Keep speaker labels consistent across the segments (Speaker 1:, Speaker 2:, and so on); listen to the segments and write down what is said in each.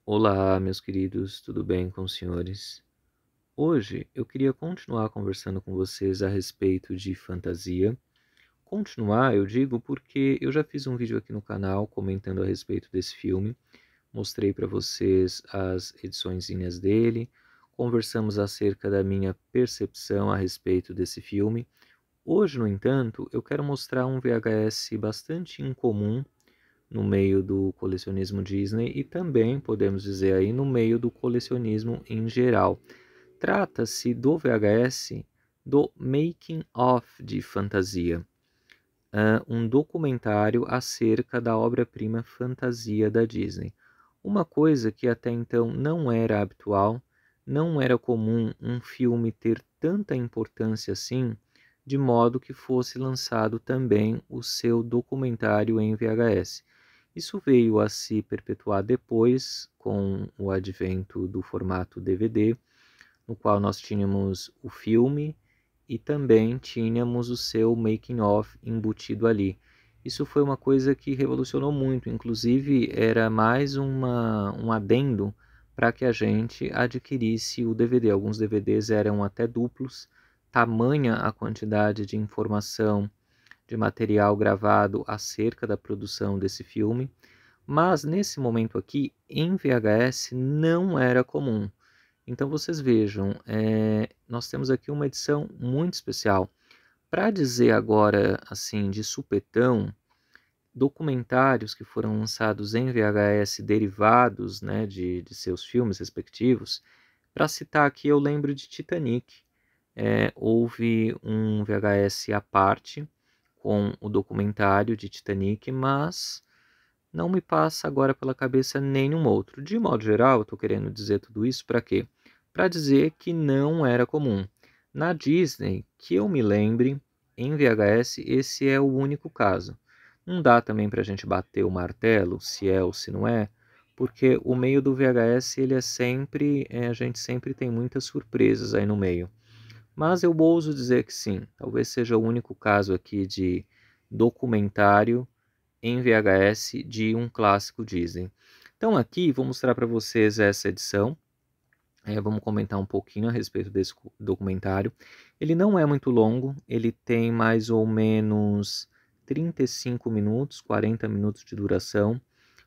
Speaker 1: Olá, meus queridos, tudo bem com os senhores? Hoje eu queria continuar conversando com vocês a respeito de fantasia. Continuar, eu digo, porque eu já fiz um vídeo aqui no canal comentando a respeito desse filme, mostrei para vocês as ediçõezinhas dele, conversamos acerca da minha percepção a respeito desse filme. Hoje, no entanto, eu quero mostrar um VHS bastante incomum no meio do colecionismo Disney e também, podemos dizer aí, no meio do colecionismo em geral. Trata-se do VHS do Making of de Fantasia, um documentário acerca da obra-prima Fantasia da Disney. Uma coisa que até então não era habitual, não era comum um filme ter tanta importância assim, de modo que fosse lançado também o seu documentário em VHS. Isso veio a se perpetuar depois com o advento do formato DVD, no qual nós tínhamos o filme e também tínhamos o seu making of embutido ali. Isso foi uma coisa que revolucionou muito, inclusive era mais um adendo para que a gente adquirisse o DVD. Alguns DVDs eram até duplos, tamanha a quantidade de informação, de material gravado acerca da produção desse filme, mas nesse momento aqui, em VHS, não era comum. Então vocês vejam, nós temos aqui uma edição muito especial. Para dizer agora, assim, de supetão, documentários que foram lançados em VHS derivados, né, de seus filmes respectivos, para citar aqui, eu lembro de Titanic. Houve um VHS à parte com o documentário de Titanic, mas não me passa agora pela cabeça nenhum outro. De modo geral, eu estou querendo dizer tudo isso para quê? Para dizer que não era comum. Na Disney, que eu me lembre, em VHS, esse é o único caso. Não dá também para a gente bater o martelo, se é ou se não é, porque o meio do VHS, ele é sempre, a gente sempre tem muitas surpresas aí no meio. Mas eu ouso dizer que sim, talvez seja o único caso aqui de documentário em VHS de um clássico Disney. Então aqui vou mostrar para vocês essa edição. Vamos comentar um pouquinho a respeito desse documentário. Ele não é muito longo, ele tem mais ou menos 35 minutos, 40 minutos de duração,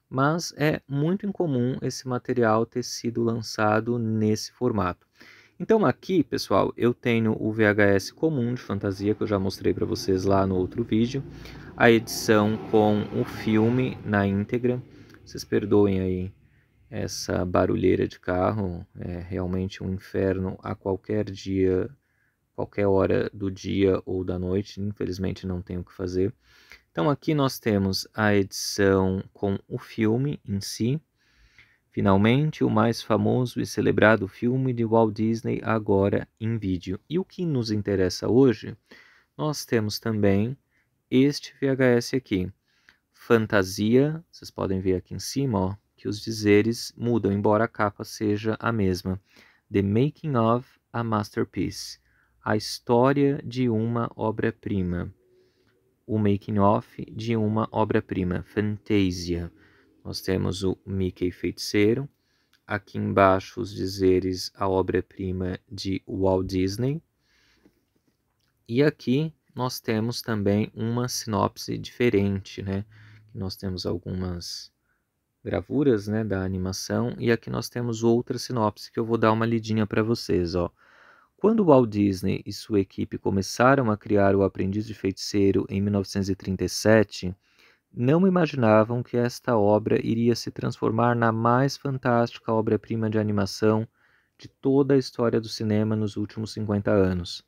Speaker 1: mas é muito incomum esse material ter sido lançado nesse formato. Então aqui, pessoal, eu tenho o VHS comum de fantasia, que eu já mostrei para vocês lá no outro vídeo, a edição com o filme na íntegra. Vocês perdoem aí essa barulheira de carro, é realmente um inferno a qualquer dia, qualquer hora do dia ou da noite, infelizmente não tenho o que fazer. Então aqui nós temos a edição com o filme em si, finalmente o mais famoso e celebrado filme de Walt Disney agora em vídeo. E o que nos interessa hoje, nós temos também este VHS aqui, Fantasia, vocês podem ver aqui em cima, ó, que os dizeres mudam, embora a capa seja a mesma. The Making of a Masterpiece, a história de uma obra-prima. O making of de uma obra-prima, Fantasia. Nós temos o Mickey Feiticeiro, aqui embaixo os dizeres a obra-prima de Walt Disney. E aqui nós temos também uma sinopse diferente, né? Nós temos algumas gravuras, né, da animação, e aqui nós temos outra sinopse que eu vou dar uma lidinha para vocês, ó. Quando Walt Disney e sua equipe começaram a criar O Aprendiz de Feiticeiro em 1937, não imaginavam que esta obra iria se transformar na mais fantástica obra-prima de animação de toda a história do cinema nos últimos 50 anos.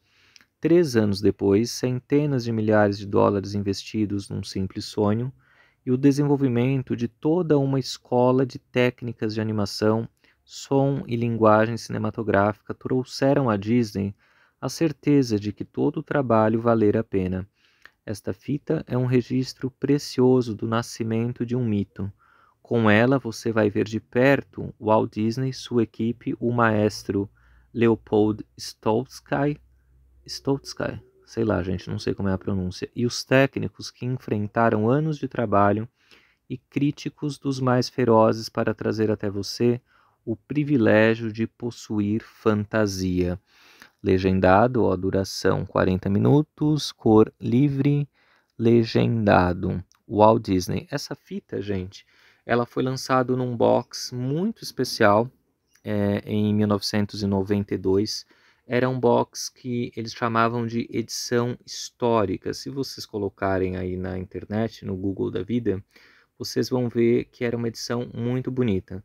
Speaker 1: 3 anos depois, centenas de milhares de dólares investidos num simples sonho e o desenvolvimento de toda uma escola de técnicas de animação, som e linguagem cinematográfica trouxeram à Disney a certeza de que todo o trabalho valera a pena. Esta fita é um registro precioso do nascimento de um mito. Com ela você vai ver de perto Walt Disney, sua equipe, o maestro Leopold Stoltzky, sei lá, gente, não sei como é a pronúncia, e os técnicos que enfrentaram anos de trabalho e críticos dos mais ferozes para trazer até você o privilégio de possuir fantasia. Legendado, ó, duração 40 minutos, cor livre, legendado. Walt Disney. Essa fita, gente, ela foi lançada num box muito especial em 1992. Era um box que eles chamavam de edição histórica. Se vocês colocarem aí na internet, no Google da vida, vocês vão ver que era uma edição muito bonita.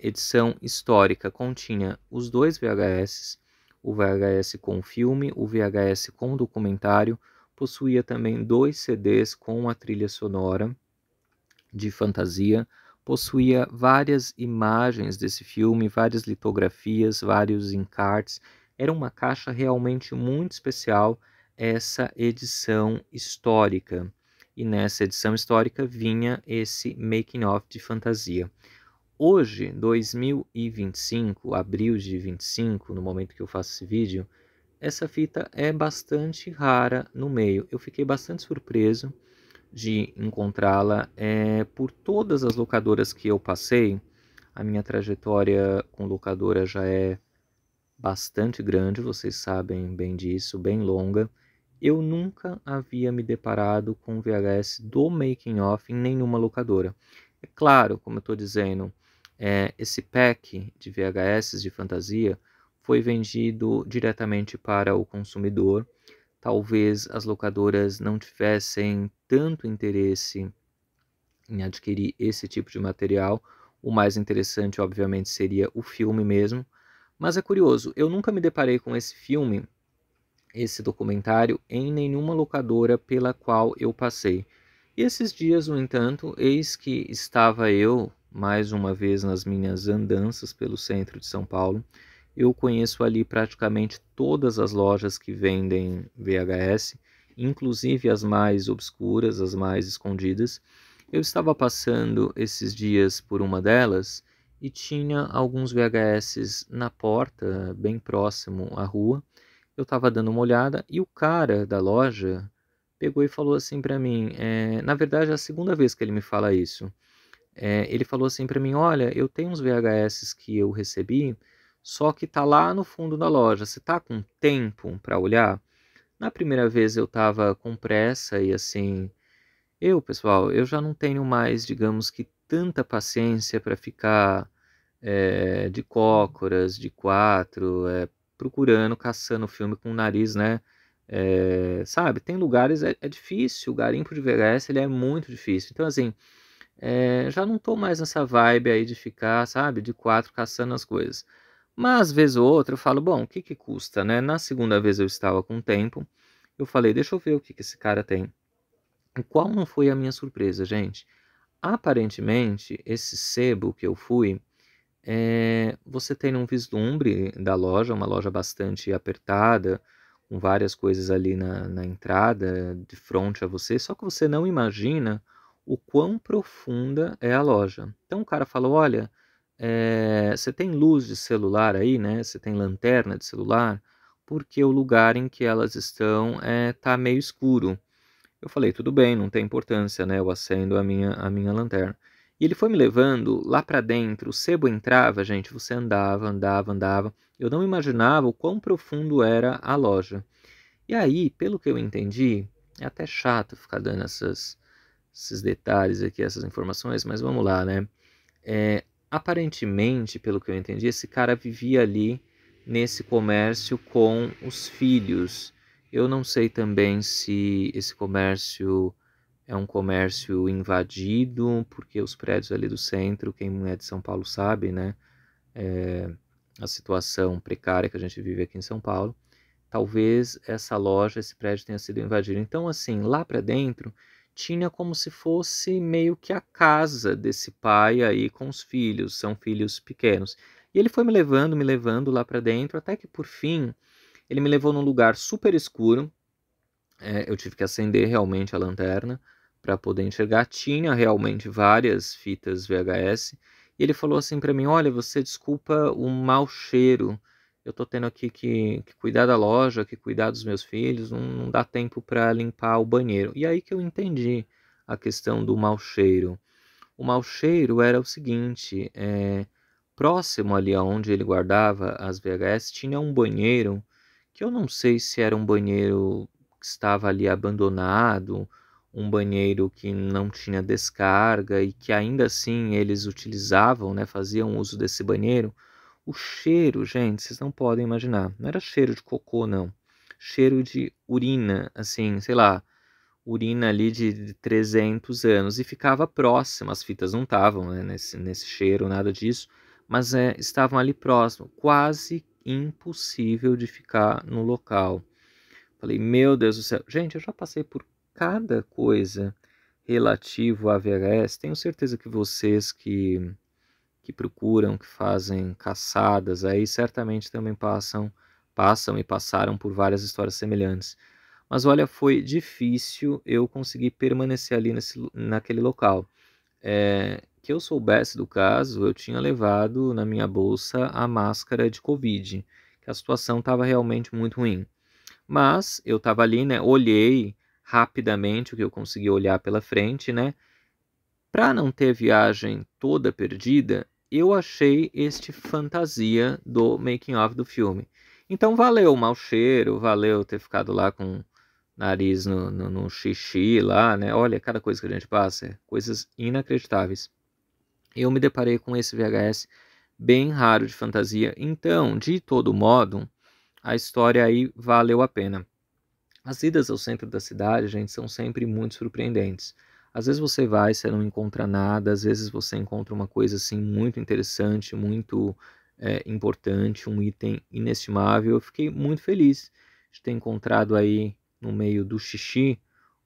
Speaker 1: Edição histórica, continha os dois VHS, o VHS com filme, o VHS com documentário, possuía também 2 CDs com a trilha sonora de fantasia, possuía várias imagens desse filme, várias litografias, vários encartes. Era uma caixa realmente muito especial, essa edição histórica. E nessa edição histórica vinha esse making of de fantasia. Hoje, 2025, abril de 25, no momento que eu faço esse vídeo, essa fita é bastante rara no meio. Eu fiquei bastante surpreso de encontrá-la por todas as locadoras que eu passei. A minha trajetória com locadora já é bastante grande, vocês sabem bem disso, bem longa. Eu nunca havia me deparado com VHS do Making Off em nenhuma locadora. É claro, como eu estou dizendo, esse pack de VHS de fantasia foi vendido diretamente para o consumidor. Talvez as locadoras não tivessem tanto interesse em adquirir esse tipo de material. O mais interessante, obviamente, seria o filme mesmo. Mas é curioso, eu nunca me deparei com esse filme, esse documentário, em nenhuma locadora pela qual eu passei. E esses dias, no entanto, eis que estava eu, mais uma vez nas minhas andanças pelo centro de São Paulo. Eu conheço ali praticamente todas as lojas que vendem VHS, inclusive as mais obscuras, as mais escondidas. Eu estava passando esses dias por uma delas e tinha alguns VHS na porta, bem próximo à rua. Eu estava dando uma olhada e o cara da loja pegou e falou assim para mim, na verdade é a segunda vez que ele me fala isso. Ele falou assim para mim, olha, eu tenho uns VHS que eu recebi, só que tá lá no fundo da loja, você tá com tempo para olhar? Na primeira vez eu estava com pressa e assim, pessoal, eu já não tenho mais, digamos que tanta paciência para ficar de cócoras, de quatro, procurando, caçando filme com o nariz, né? Sabe, tem lugares, é difícil, o garimpo de VHS ele é muito difícil. Então, assim, já não tô mais nessa vibe aí de ficar, sabe, de quatro caçando as coisas. Mas, vez ou outra, eu falo, bom, o que que custa, né? Na segunda vez eu estava com tempo, eu falei, deixa eu ver o que que esse cara tem. E qual não foi a minha surpresa, gente? Aparentemente, esse sebo que eu fui, você tem um vislumbre da loja, uma loja bastante apertada, com várias coisas ali na entrada, de frente a você, só que você não imagina o quão profunda é a loja. Então o cara falou, olha, você tem luz de celular aí, né? Você tem lanterna de celular? Porque o lugar em que elas estão tá meio escuro. Eu falei, tudo bem, não tem importância, né? Eu acendo a minha lanterna. E ele foi me levando lá para dentro, o sebo entrava, gente, você andava, andava, andava. Eu não imaginava o quão profundo era a loja. E aí, pelo que eu entendi, é até chato ficar dando esses detalhes aqui, essas informações, mas vamos lá, né? Aparentemente, pelo que eu entendi, esse cara vivia ali nesse comércio com os filhos. Eu não sei também se esse comércio é um comércio invadido, porque os prédios ali do centro, quem é de São Paulo sabe, né? A situação precária que a gente vive aqui em São Paulo. Talvez essa loja, esse prédio tenha sido invadido. Então, assim, lá para dentro tinha como se fosse meio que a casa desse pai aí com os filhos, são filhos pequenos. E ele foi me levando lá para dentro, até que por fim ele me levou num lugar super escuro. Eu tive que acender realmente a lanterna para poder enxergar. Tinha realmente várias fitas VHS. E ele falou assim para mim: olha, você desculpa o mau cheiro. Eu tô tendo aqui que cuidar da loja, que cuidar dos meus filhos. Não dá tempo para limpar o banheiro. E aí que eu entendi. a questão do mau cheiro. O mau cheiro era o seguinte, próximo ali aonde ele guardava as VHS, tinha um banheiro, que eu não sei se era um banheiro que estava ali abandonado, um banheiro que não tinha descarga e que ainda assim eles utilizavam, né, faziam uso desse banheiro. O cheiro, gente, vocês não podem imaginar, não era cheiro de cocô, não. Cheiro de urina, assim, sei lá, urina ali de 300 anos, e ficava próximo, as fitas não estavam, né, nesse cheiro, nada disso, mas estavam ali próximo, quase impossível de ficar no local. Falei, meu Deus do céu, gente, eu já passei por cada coisa relativo à VHS, tenho certeza que vocês que procuram, que fazem caçadas, aí certamente também passam e passaram por várias histórias semelhantes. Mas olha, foi difícil eu conseguir permanecer ali naquele local. Que eu soubesse do caso, eu tinha levado na minha bolsa a máscara de Covid, que a situação estava realmente muito ruim. Mas eu estava ali, né? Olhei rapidamente o que eu consegui olhar pela frente, né? Para não ter viagem toda perdida, eu achei este fantasia do making of do filme. Então valeu o mau cheiro, valeu ter ficado lá com o nariz no xixi lá, né? Olha, cada coisa que a gente passa, coisas inacreditáveis. Eu me deparei com esse VHS bem raro de fantasia, então, de todo modo, a história aí valeu a pena. As idas ao centro da cidade, gente, são sempre muito surpreendentes. Às vezes você vai, você não encontra nada, às vezes você encontra uma coisa assim muito interessante, muito importante, um item inestimável. Eu fiquei muito feliz de ter encontrado aí no meio do xixi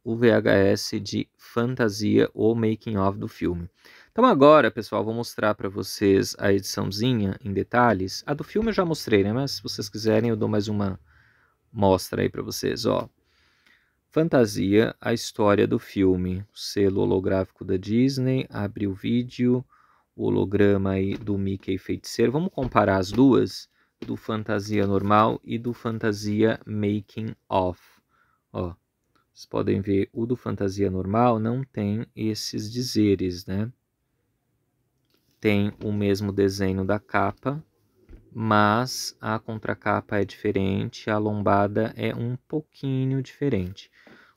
Speaker 1: o VHS de fantasia ou making of do filme. Então agora, pessoal, vou mostrar para vocês a ediçãozinha em detalhes. A do filme eu já mostrei, né? Mas se vocês quiserem eu dou mais uma mostra aí para vocês, ó. Fantasia, a história do filme. O selo holográfico da Disney, abre o vídeo, o holograma aí do Mickey Feiticeiro. Vamos comparar as duas, do Fantasia normal e do Fantasia Making Of. Ó, vocês podem ver, o do Fantasia normal não tem esses dizeres, né? Tem o mesmo desenho da capa, mas a contracapa é diferente, a lombada é um pouquinho diferente.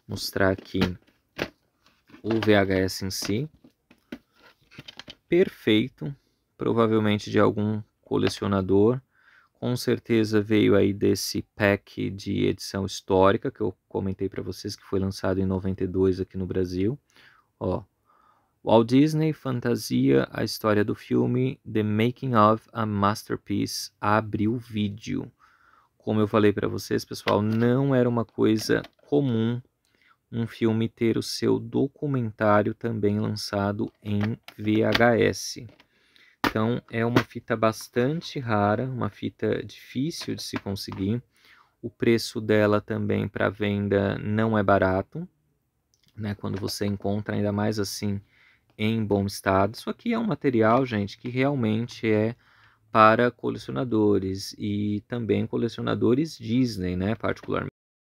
Speaker 1: Vou mostrar aqui o VHS em si, perfeito, provavelmente de algum colecionador, com certeza veio aí desse pack de edição histórica que eu comentei para vocês, que foi lançado em 92 aqui no Brasil. Ó, Walt Disney Fantasia, a história do filme The Making of a Masterpiece, abre o vídeo. Como eu falei para vocês, pessoal, não era uma coisa comum um filme ter o seu documentário também lançado em VHS. Então é uma fita bastante rara, uma fita difícil de se conseguir. O preço dela também para venda não é barato, né? Quando você encontra, ainda mais assim em bom estado. Isso aqui é um material, gente, que realmente é para colecionadores e também colecionadores Disney, né? Particularmente.